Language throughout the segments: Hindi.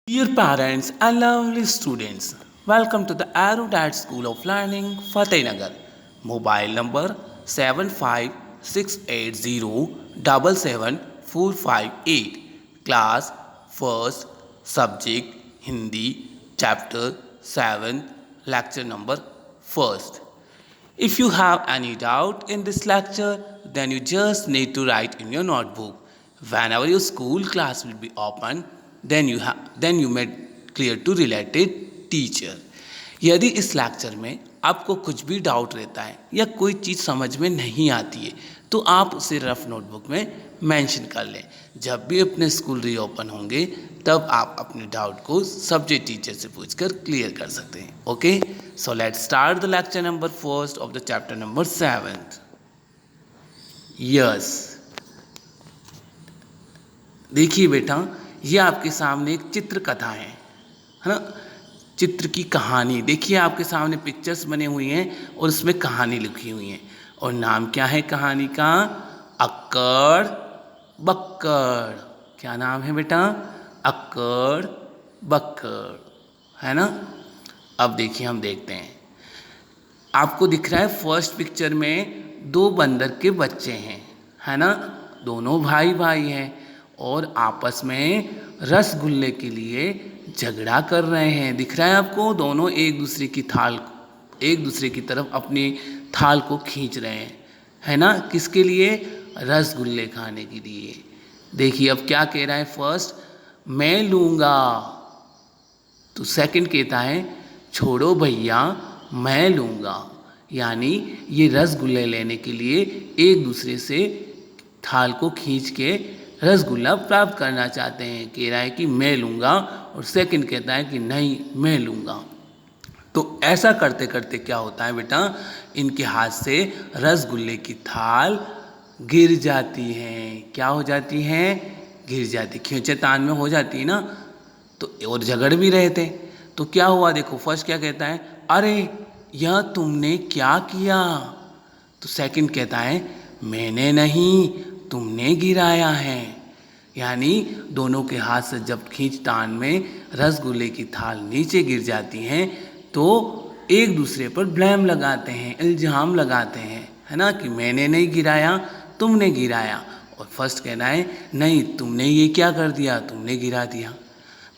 Dear parents and lovely students, welcome to the Aerodad School of Learning, Fatehnagar. Mobile number 7568077458. Class 1st, Subject Hindi, Chapter 7, Lecture number 1st. If you have any doubt in this lecture, then you just need to write in your notebook. Whenever your school class will be open, then you may clear to related teacher. यदि इस लेक्चर में आपको कुछ भी डाउट रहता है या कोई चीज़ समझ में नहीं आती है तो आप उसे रफ नोटबुक में मेंशन कर लें। जब भी अपने स्कूल रीओपन होंगे तब आप अपने डाउट को सब्जेक्ट टीचर से पूछकर क्लियर कर सकते हैं। Okay, so let's start the lecture number first of the chapter number 7। Yes, देखिए बेटा, ये आपके सामने एक चित्र कथा है ना। चित्र की कहानी देखिए, आपके सामने पिक्चर्स बने हुई हैं और उसमें कहानी लिखी हुई है। और नाम क्या है कहानी का? अक्कड़ बक्कड़। क्या नाम है बेटा? अक्कड़ बक्कड़, है ना। अब देखिए, हम देखते हैं। आपको दिख रहा है फर्स्ट पिक्चर में दो बंदर के बच्चे हैं, है ना। दोनों भाई भाई हैं और आपस में रसगुल्ले के लिए झगड़ा कर रहे हैं। दिख रहा है आपको? दोनों एक दूसरे की तरफ अपनी थाल को खींच रहे हैं, है ना। किसके लिए? रसगुल्ले खाने के लिए। देखिए अब क्या कह रहा है फर्स्ट, मैं लूँगा। तो सेकंड कहता है, छोड़ो भैया मैं लूँगा। यानी ये रसगुल्ले लेने के लिए एक दूसरे से थाल को खींच के रसगुल्ला प्राप्त करना चाहते हैं। कह रहा है कि मैं लूँगा और सेकंड कहता है कि नहीं मैं लूँगा। तो ऐसा करते करते क्या होता है बेटा, इनके हाथ से रसगुल्ले की थाल गिर जाती है। क्या हो जाती है? गिर जाती, खींचे तान में हो जाती है ना। तो और झगड़ भी रहे थे। तो क्या हुआ देखो, फर्स्ट क्या कहता है, अरे यह तुमने क्या किया। तो सेकंड कहता है, मैंने नहीं तुमने गिराया है। यानी दोनों के हाथ से जब खींचतान में रसगुल्ले की थाल नीचे गिर जाती हैं तो एक दूसरे पर ब्लेम लगाते हैं, इल्ज़ाम लगाते हैं, है ना, कि मैंने नहीं गिराया तुमने गिराया। और फर्स्ट कहना है, नहीं तुमने ये क्या कर दिया, तुमने गिरा दिया।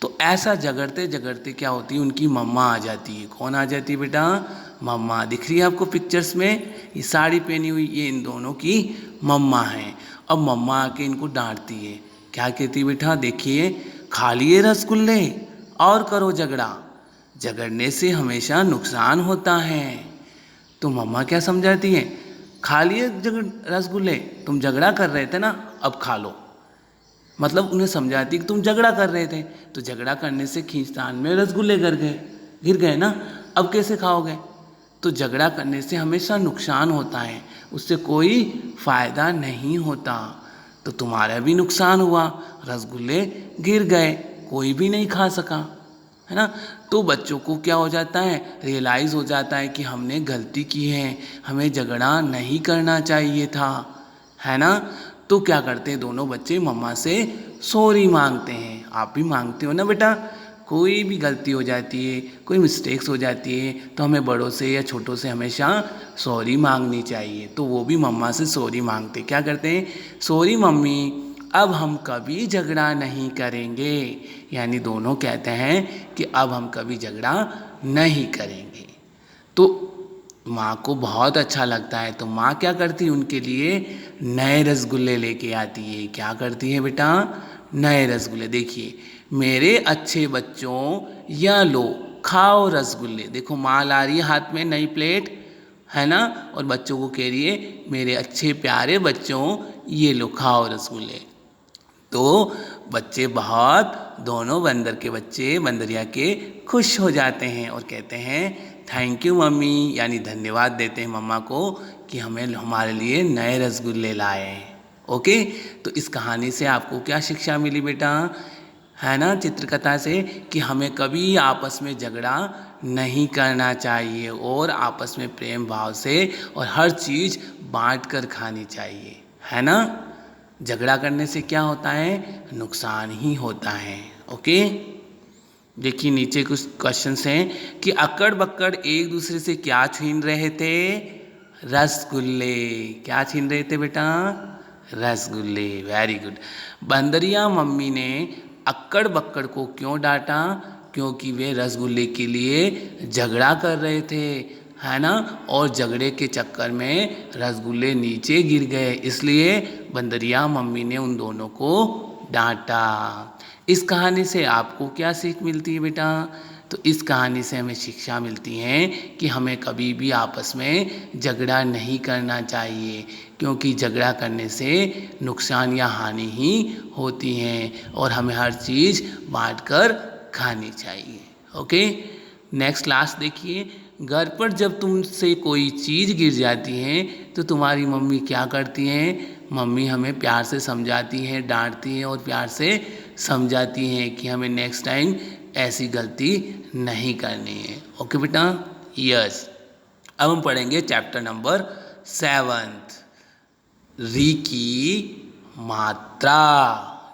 तो ऐसा झगड़ते झगड़ते क्या होती है, उनकी मम्मा आ जाती है। कौन आ जाती है बेटा? मम्मा। दिख रही है आपको पिक्चर्स में? ये साड़ी पहनी हुई ये इन दोनों की मम्मा है। अब मम्मा आके इनको डांटती है। क्या कहती है बेटा? देखिए, खा लिए रसगुल्ले और करो झगड़ा, झगड़ने से हमेशा नुकसान होता है। तो मम्मा क्या समझाती है, खा लिए रसगुल्ले, तुम झगड़ा कर रहे थे ना, अब खा लो। मतलब उन्हें समझाती कि तुम झगड़ा कर रहे थे, तो झगड़ा करने से खींचतान में रसगुल्ले गिर गए ना, अब कैसे खाओगे। तो झगड़ा करने से हमेशा नुकसान होता है, उससे कोई फ़ायदा नहीं होता। तो तुम्हारा भी नुकसान हुआ, रसगुल्ले गिर गए, कोई भी नहीं खा सका, है ना। तो बच्चों को क्या हो जाता है, रियलाइज़ हो जाता है कि हमने गलती की है, हमें झगड़ा नहीं करना चाहिए था, है ना। तो क्या करते हैं दोनों बच्चे, मम्मा से सॉरी मांगते हैं। आप भी मांगते हो ना बेटा? कोई भी गलती हो जाती है, कोई मिस्टेक्स हो जाती है तो हमें बड़ों से या छोटों से हमेशा सॉरी मांगनी चाहिए। तो वो भी मम्मा से सॉरी मांगते, क्या करते हैं, सॉरी मम्मी अब हम कभी झगड़ा नहीं करेंगे। यानी दोनों कहते हैं कि अब हम कभी झगड़ा नहीं करेंगे। तो माँ को बहुत अच्छा लगता है, तो माँ क्या करती है, उनके लिए नए रसगुल्ले लेके आती है। क्या करती है बेटा? नए रसगुल्ले। देखिए, मेरे अच्छे बच्चों या लो खाओ रसगुल्ले। देखो माँ ला रही है हाथ में नई प्लेट, है ना, और बच्चों को कह रही है मेरे अच्छे प्यारे बच्चों ये लो खाओ रसगुल्ले। तो बच्चे बहुत, दोनों बंदर के बच्चे बंदरिया के खुश हो जाते हैं और कहते हैं थैंक यू मम्मी, यानी धन्यवाद देते हैं मम्मा को कि हमें हमारे लिए नए रसगुल्ले लाए। ओके, तो इस कहानी से आपको क्या शिक्षा मिली बेटा, है ना, चित्रकथा से, कि हमें कभी आपस में झगड़ा नहीं करना चाहिए और आपस में प्रेम भाव से और हर चीज़ बांट कर खानी चाहिए, है ना। झगड़ा करने से क्या होता है, नुकसान ही होता है। ओके। देखिए नीचे कुछ क्वेश्चंस हैं कि अक्कड़ बक्कड़ एक दूसरे से क्या छीन रहे थे? रसगुल्ले। क्या छीन रहे थे बेटा? रसगुल्ले। Very good. बंदरिया मम्मी ने अक्कड़ बक्कड़ को क्यों डांटा? क्योंकि वे रसगुल्ले के लिए झगड़ा कर रहे थे, है ना, और झगड़े के चक्कर में रसगुल्ले नीचे गिर गए, इसलिए बंदरिया मम्मी ने उन दोनों को डांटा। इस कहानी से आपको क्या सीख मिलती है बेटा? तो इस कहानी से हमें शिक्षा मिलती है कि हमें कभी भी आपस में झगड़ा नहीं करना चाहिए, क्योंकि झगड़ा करने से नुकसान या हानि ही होती हैं और हमें हर चीज़ बांट कर खानी चाहिए। ओके, नेक्स्ट लास्ट देखिए। घर पर जब तुमसे कोई चीज़ गिर जाती है तो तुम्हारी मम्मी क्या करती हैं? मम्मी हमें प्यार से समझाती हैं, डांटती हैं और प्यार से समझाती हैं कि हमें नेक्स्ट टाइम ऐसी गलती नहीं करनी है। ओके बेटा, यस। अब हम पढ़ेंगे चैप्टर नंबर 7, री की मात्रा।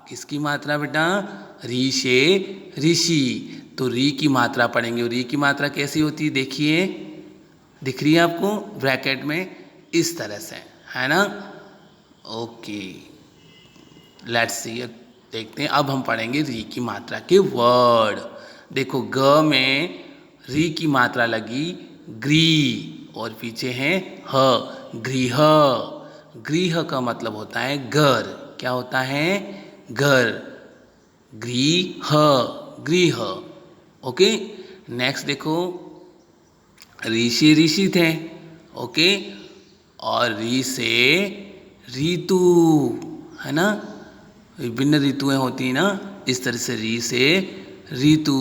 किसकी मात्रा बेटा? री से ऋषि। तो री की मात्रा पढ़ेंगे। री की मात्रा कैसी होती है देखिए, दिख रही है आपको ब्रैकेट में, इस तरह से, है ना। ओके, लेट्स सी, देखते हैं। अब हम पढ़ेंगे री की मात्रा के वर्ड। देखो, ग में री की मात्रा लगी ग्री और पीछे है ह, गृह। गृह का मतलब होता है घर। क्या होता है? घर। गृह, गृह। ओके, नेक्स्ट देखो, ऋषि ऋषि थे। ओके, और री से ऋतु, है ना, विभिन्न ऋतुएं होती हैं ना, इस तरह से री से ऋतु,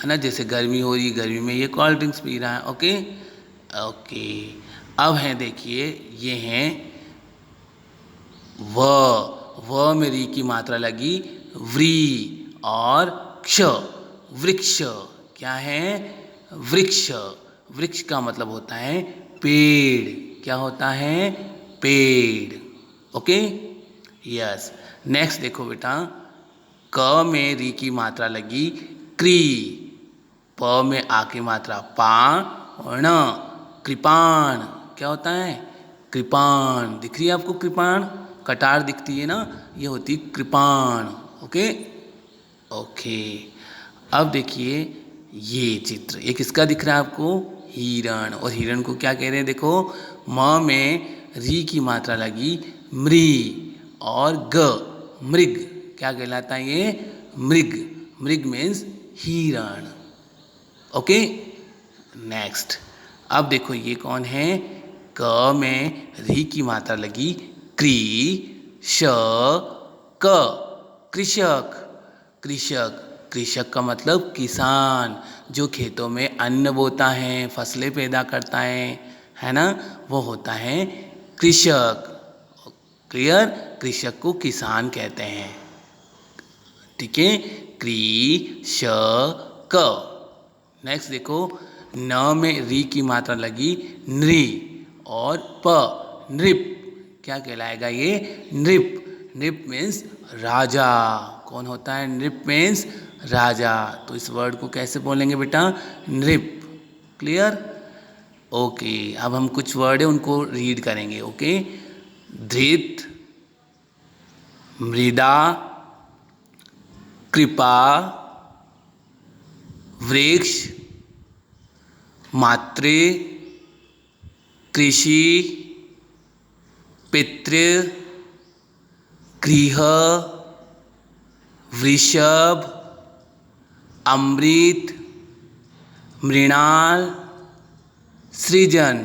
है ना, जैसे गर्मी हो रही, गर्मी में ये कोल्ड ड्रिंक्स पी रहा है। ओके ओके, अब हैं देखिए, ये हैं व में री की मात्रा लगी व्री और क्ष, वृक्ष। क्या है? वृक्ष। वृक्ष का मतलब होता है पेड़। क्या होता है? पेड़। Okay, yes. नेक्स्ट देखो बेटा, क में री की मात्रा लगी क्री, प में आ की मात्रा पा और न, कृपाण। क्या होता है? कृपाण। दिख रही है आपको कृपाण? कटार दिखती है ना, ये होती कृपाण। ओके ओके, अब देखिए ये चित्र, ये किसका दिख रहा है आपको? हिरण। और हिरण को क्या कह रहे हैं? देखो, म में री की मात्रा लगी मृ और ग, मृग। क्या कहलाता है ये? मृग। मृग मीन्स हिरण। Okay, next. अब देखो ये कौन है? क में री की मात्रा लगी क्री श क, कृषक। कृषक। कृषक का मतलब किसान, जो खेतों में अन्न बोता है, फसलें पैदा करता है ना, वो होता है कृषक। क्लियर? कृषक को किसान कहते हैं। ठीक है, कृ ष क। नेक्स्ट देखो, न में री की मात्रा लगी नृ और प, नृप। क्या कहलाएगा ये? नृप। नृप मीन्स राजा। कौन होता है? नृप मीन्स राजा। तो इस वर्ड को कैसे बोलेंगे बेटा? नृप। क्लियर? ओके, अब हम कुछ वर्ड है उनको रीड करेंगे। ओके, धृत, मृदा, कृपा, वृक्ष, मातृ, कृषि, पितृ, गृह, वृषभ, अमृत, मृणाल, सृजन।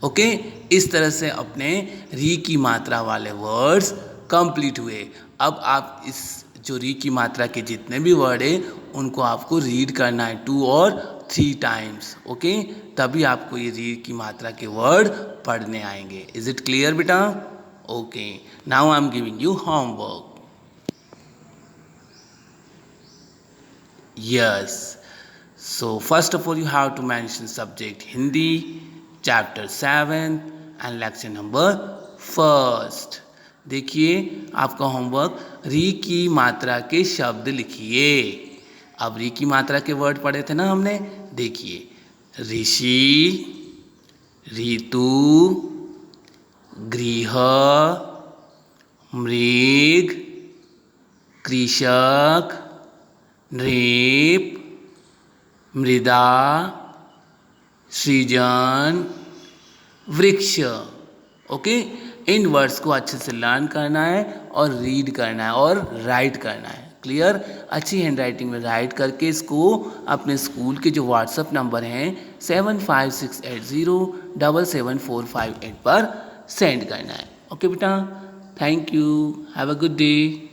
ओके, इस तरह से अपने री की मात्रा वाले वर्ड्स कंप्लीट हुए। अब आप इस जो री की मात्रा के जितने भी वर्ड है उनको आपको रीड करना है 2 और 3 टाइम्स। ओके, तभी आपको ये री की मात्रा के वर्ड पढ़ने आएंगे। इज इट क्लियर बेटा? Okay, now I am giving you homework. Yes. So first of all you have to mention subject Hindi, chapter 7 and lecture number 1. देखिए आपका होमवर्क, री की मात्रा के शब्द लिखिए। अब री की मात्रा के वर्ड पढ़े थे ना हमने, देखिए ऋषि, ऋतु, गृह, मृग, कृषक, नृप, मृदा, सृजन, वृक्ष। ओके, इन वर्ड्स को अच्छे से लर्न करना है और रीड करना है और राइट करना है। क्लियर? अच्छी हैंड राइटिंग में राइट करके इसको अपने स्कूल के जो व्हाट्सएप नंबर हैं 7568077458 पर सेंड करना है। ओके बेटा, thank you, have a good day.